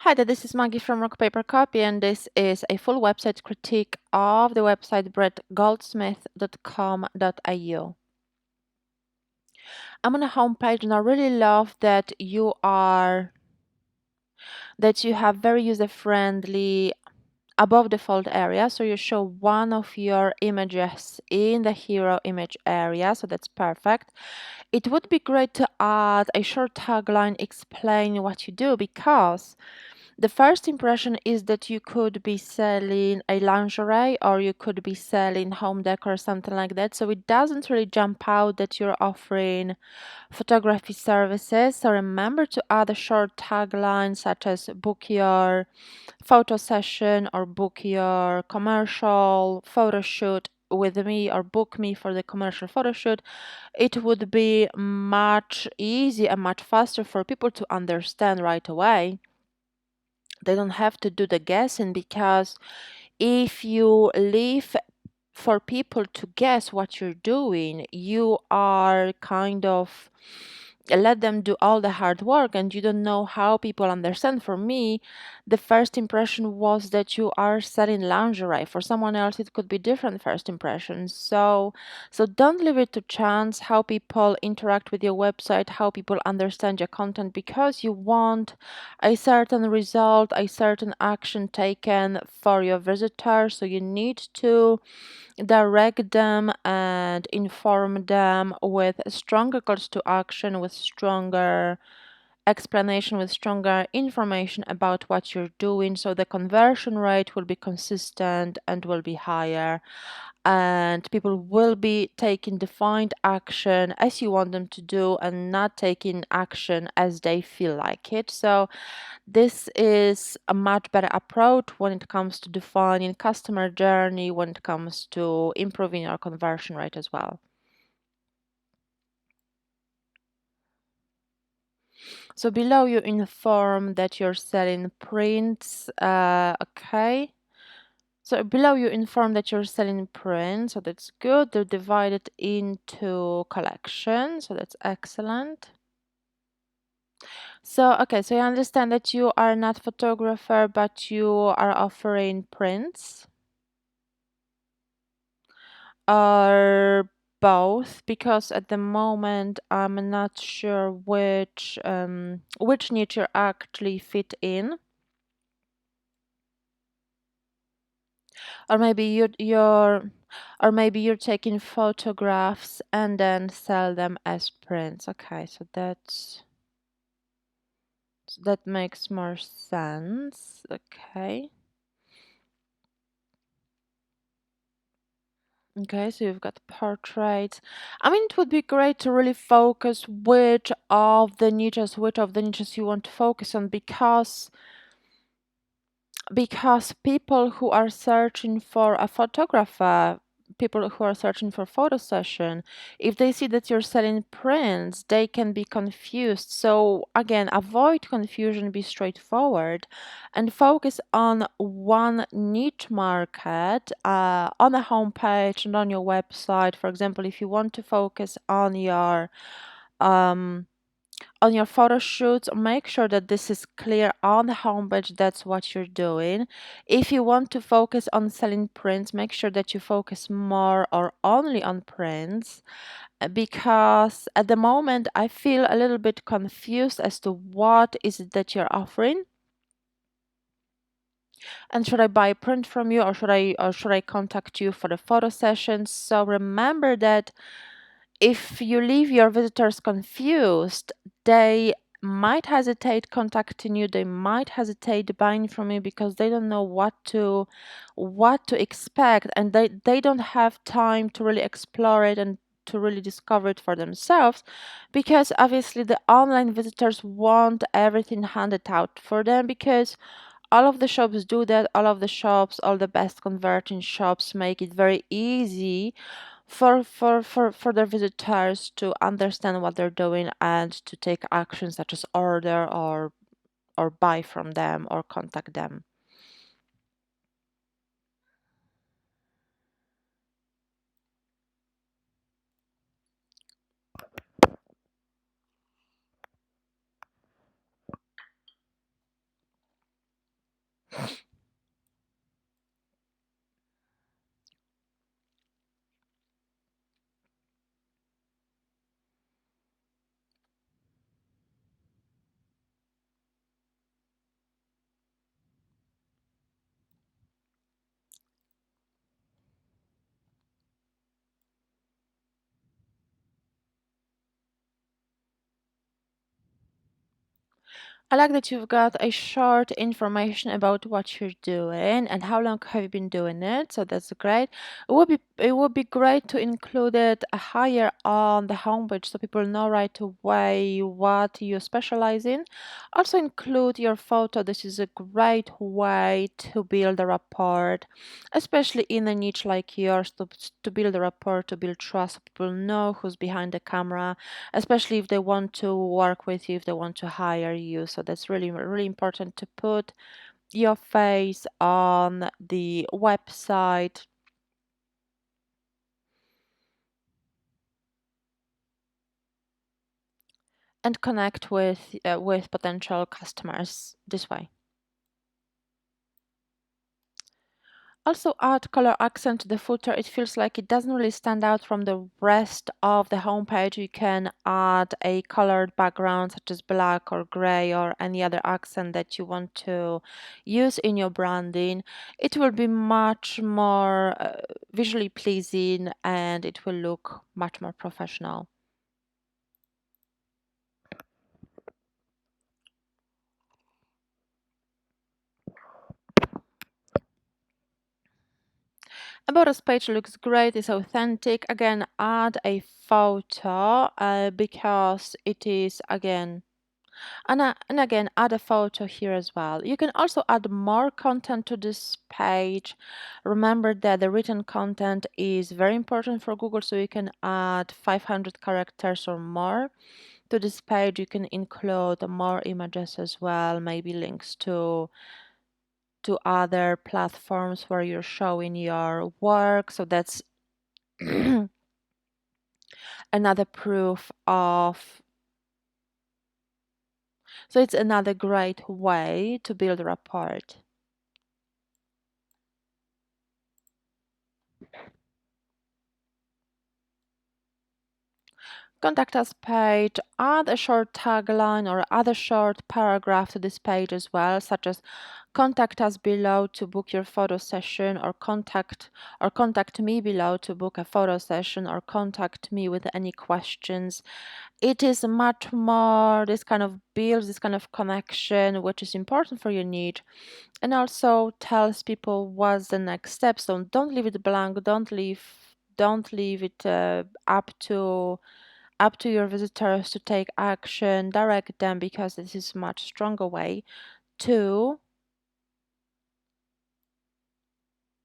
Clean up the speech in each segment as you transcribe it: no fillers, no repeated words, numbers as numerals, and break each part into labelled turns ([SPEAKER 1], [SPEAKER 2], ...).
[SPEAKER 1] Hi there, this is Maggie from Rock Paper Copy, and this is a full website critique of the website goldsmith.com.au. I'm on a homepage and I really love that you have very user-friendly above the fold area, so you show one of your images in the hero image area, so that's perfect. It would be great to add a short tagline explaining what you do, because the first impression is that you could be selling a lingerie or you could be selling home decor or something like that. So it doesn't really jump out that you're offering photography services. So remember to add a short tagline such as book your photo session or book your commercial photo shoot with me or book me for the commercial photo shoot. It would be much easier and much faster for people to understand right away. They don't have to do the guessing, because if you leave for people to guess what you're doing, you are kind of let them do all the hard work and you don't know how people understand. For me, the first impression was that you are selling lingerie. For someone else, it could be different first impressions. So don't leave it to chance how people interact with your website, how people understand your content, because you want a certain result, a certain action taken for your visitors. So you need to direct them and inform them with stronger calls to action, with stronger explanation, with stronger information about what you're doing, so the conversion rate will be consistent and will be higher, and people will be taking defined action as you want them to do and not taking action as they feel like it. So this is a much better approach when it comes to defining customer journey, when it comes to improving your conversion rate as well. So below you inform that you're selling prints. Okay. So below you inform that you're selling prints, so that's good. They're divided into collections, so that's excellent. So, okay, so you understand that you are not photographer, but you are offering prints, or both, because at the moment I'm not sure which niche you actually fit in. Or maybe you're taking photographs and then sell them as prints. Okay, so that makes more sense. Okay. Okay, so you've got portraits. I mean, it would be great to really focus which of the niches you want to focus on, because people who are searching for a photographer, people who are searching for photo session, if they see that you're selling prints, they can be confused. So again, avoid confusion, be straightforward, and focus on one niche market on a homepage and on your website. For example, if you want to focus um, on your photo shoots, make sure that this is clear on the homepage. That's what you're doing. If you want to focus on selling prints, make sure that you focus more or only on prints, because at the moment I feel a little bit confused as to what is it that you're offering. And should I buy a print from you, or should I contact you for the photo sessions? So remember that if you leave your visitors confused, they might hesitate contacting you, they might hesitate buying from you, because they don't know what to expect, and they don't have time to really explore it and to really discover it for themselves, because obviously the online visitors want everything handed out for them, because all of the shops do that. All the best converting shops make it very easy for their visitors to understand what they're doing and to take actions such as order or buy from them or contact them. I like that you've got a short information about what you're doing and how long have you been doing it. So that's great. It would be great to include it higher on the homepage so people know right away what you specialize in. Also include your photo. This is a great way to build a rapport, especially in a niche like yours, to build a rapport, to build trust, so people know who's behind the camera, especially if they want to work with you, if they want to hire you. So that's really, really important to put your face on the website and connect with potential customers this way. Also add color accent to the footer. It feels like it doesn't really stand out from the rest of the homepage. You can add a colored background such as black or gray or any other accent that you want to use in your branding. It will be much more visually pleasing and it will look much more professional. About us page looks great, it's authentic. Again, add a photo because it is again. And again, add a photo here as well. You can also add more content to this page. Remember that the written content is very important for Google, so you can add 500 characters or more to this page. You can include more images as well, maybe links to other platforms where you're showing your work. So that's another proof of so it's another great way to build rapport. Contact us page, add a short tagline or add a short paragraph to this page as well, such as contact us below to book your photo session or contact me below to book a photo session or contact me with any questions. It is much more this kind of builds this kind of connection which is important for your need and also tells people what's the next step. So don't leave it blank, don't leave it up to your visitors to take action, direct them because this is a much stronger way to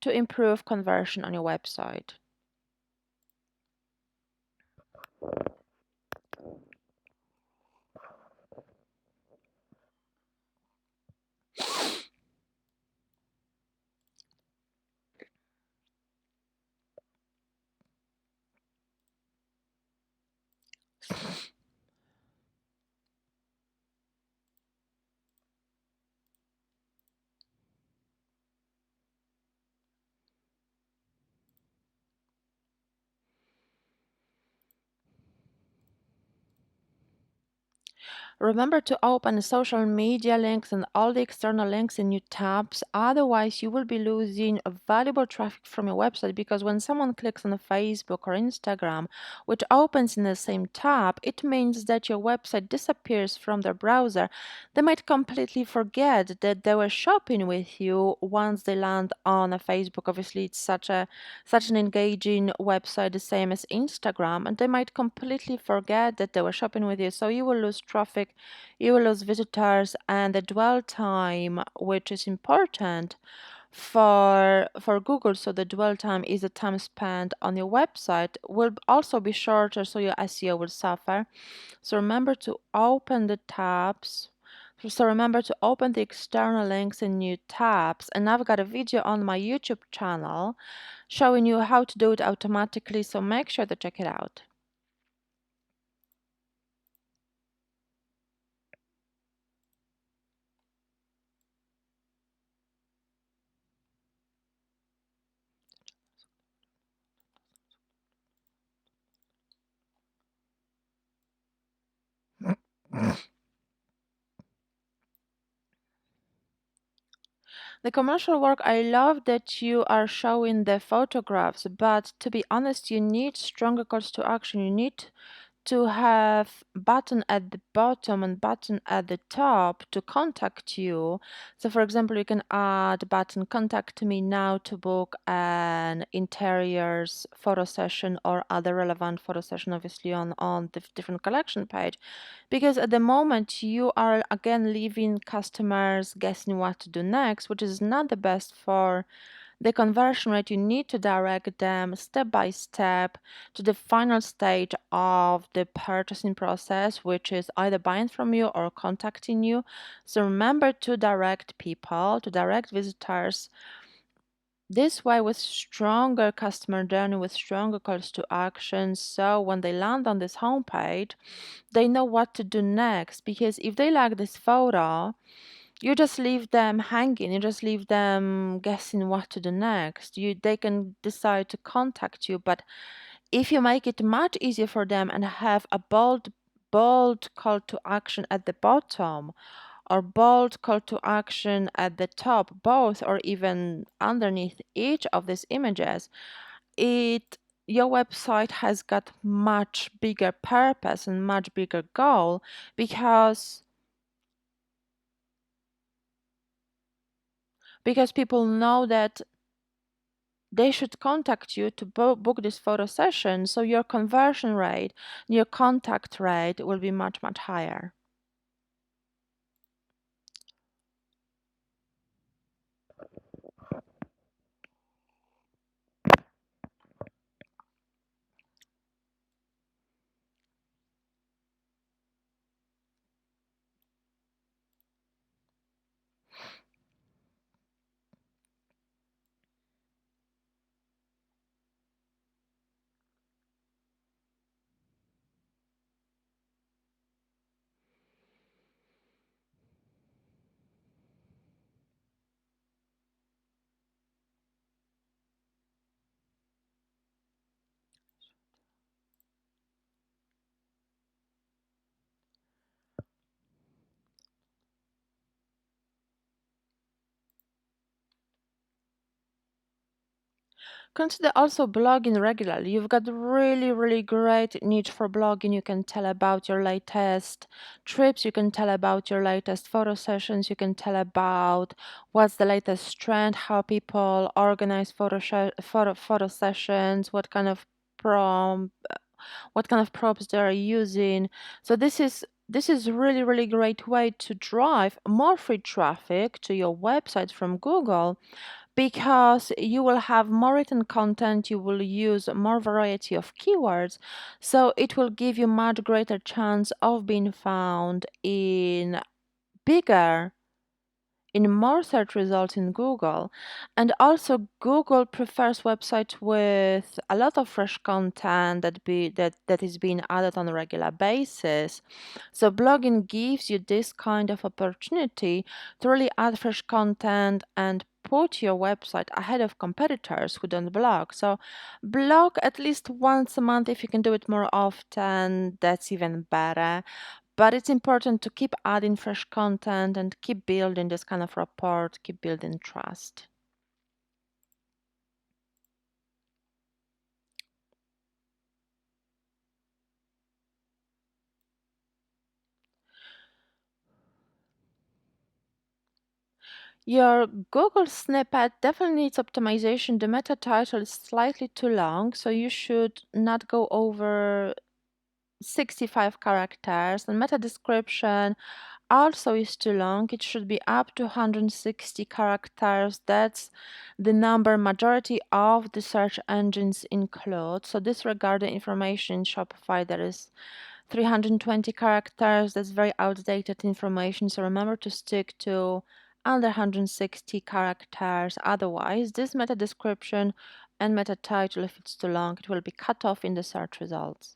[SPEAKER 1] to improve conversion on your website. Remember to open social media links and all the external links in new tabs. Otherwise, you will be losing valuable traffic from your website because when someone clicks on Facebook or Instagram, which opens in the same tab, it means that your website disappears from their browser. They might completely forget that they were shopping with you once they land on a Facebook. Obviously, it's such an engaging website, the same as Instagram, and they might completely forget that they were shopping with you. So you will lose traffic, you will lose visitors, and the dwell time, which is important for Google. So the dwell time is the time spent on your website will also be shorter, so your SEO will suffer. So remember to open the tabs. So remember to open the external links in new tabs. And I've got a video on my YouTube channel showing you how to do it automatically. So make sure to check it out. The commercial work, I love that you are showing the photographs, but to be honest, you need stronger calls to action. You need to have button at the bottom and button at the top to contact you. So for example, you can add button contact me now to book an interiors photo session or other relevant photo session, obviously on the different collection page. Because at the moment you are again leaving customers guessing what to do next, which is not the best for the conversion rate. You need to direct them step by step to the final stage of the purchasing process, which is either buying from you or contacting you. So remember to direct people, to direct visitors this way with stronger customer journey, with stronger calls to action. So when they land on this homepage, they know what to do next. Because if they like this photo, you just leave them hanging, you just leave them guessing what to do next. They can decide to contact you, but if you make it much easier for them and have a bold call to action at the bottom or bold call to action at the top, both or even underneath each of these images, it your website has got much bigger purpose and much bigger goal because people know that they should contact you to book this photo session, so your conversion rate, your contact rate will be much, much higher. Consider also blogging regularly. You've got really, really great niche for blogging. You can tell about your latest trips. You can tell about your latest photo sessions. You can tell about what's the latest trend, how people organize photo sessions, prom, what kind of props they are using. So this is really, really great way to drive more free traffic to your website from Google because you will have more written content, you will use more variety of keywords, so it will give you much greater chance of being found bigger in more search results in Google. And also Google prefers websites with a lot of fresh content that is being added on a regular basis. So blogging gives you this kind of opportunity to really add fresh content and put your website ahead of competitors who don't blog. So blog at least once a month. If you can do it more often, that's even better. But it's important to keep adding fresh content and keep building this kind of rapport, keep building trust. Your Google snippet definitely needs optimization. The meta title is slightly too long, so you should not go over 65 characters. And meta description also is too long. It should be up to 160 characters. That's the number majority of the search engines include. So disregard the information in Shopify that is 320 characters. That's very outdated information. So remember to stick to under 160 characters. Otherwise, this meta description and meta title, if it's too long, it will be cut off in the search results.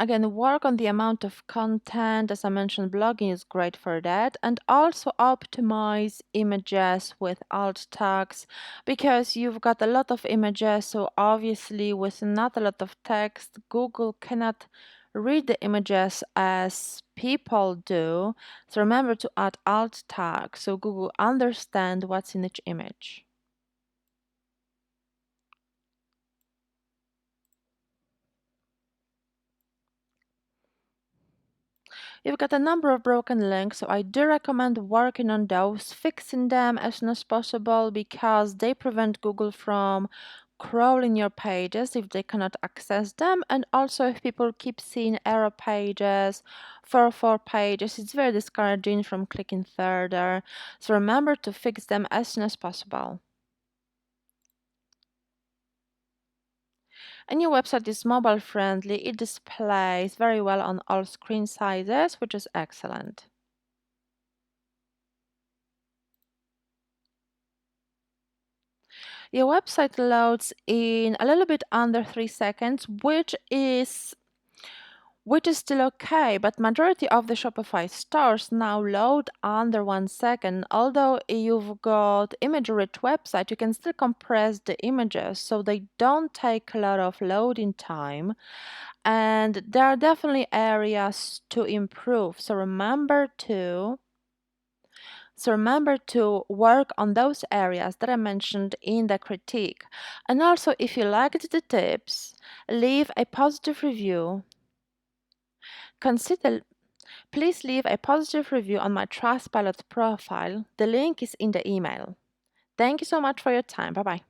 [SPEAKER 1] Again, work on the amount of content. As I mentioned, blogging is great for that. And also optimize images with alt tags because you've got a lot of images. So obviously with not a lot of text, Google cannot read the images as people do. So remember to add alt tags so Google understand what's in each image. You've got a number of broken links, so I do recommend working on those, fixing them as soon as possible because they prevent Google from crawling your pages if they cannot access them. And also, if people keep seeing error pages, 404 pages, it's very discouraging from clicking further. So remember to fix them as soon as possible. A new website is mobile friendly. It displays very well on all screen sizes, which is excellent. Your website loads in a little bit under 3 seconds, which is still okay, but majority of the Shopify stores now load under 1 second. Although you've got image-rich website, you can still compress the images so they don't take a lot of loading time. And there are definitely areas to improve. So remember to work on those areas that I mentioned in the critique. And also, if you liked the tips, leave a positive review. Consider Please leave a positive review on my Trustpilot profile. The link is in the email. Thank you so much for your time. Bye bye.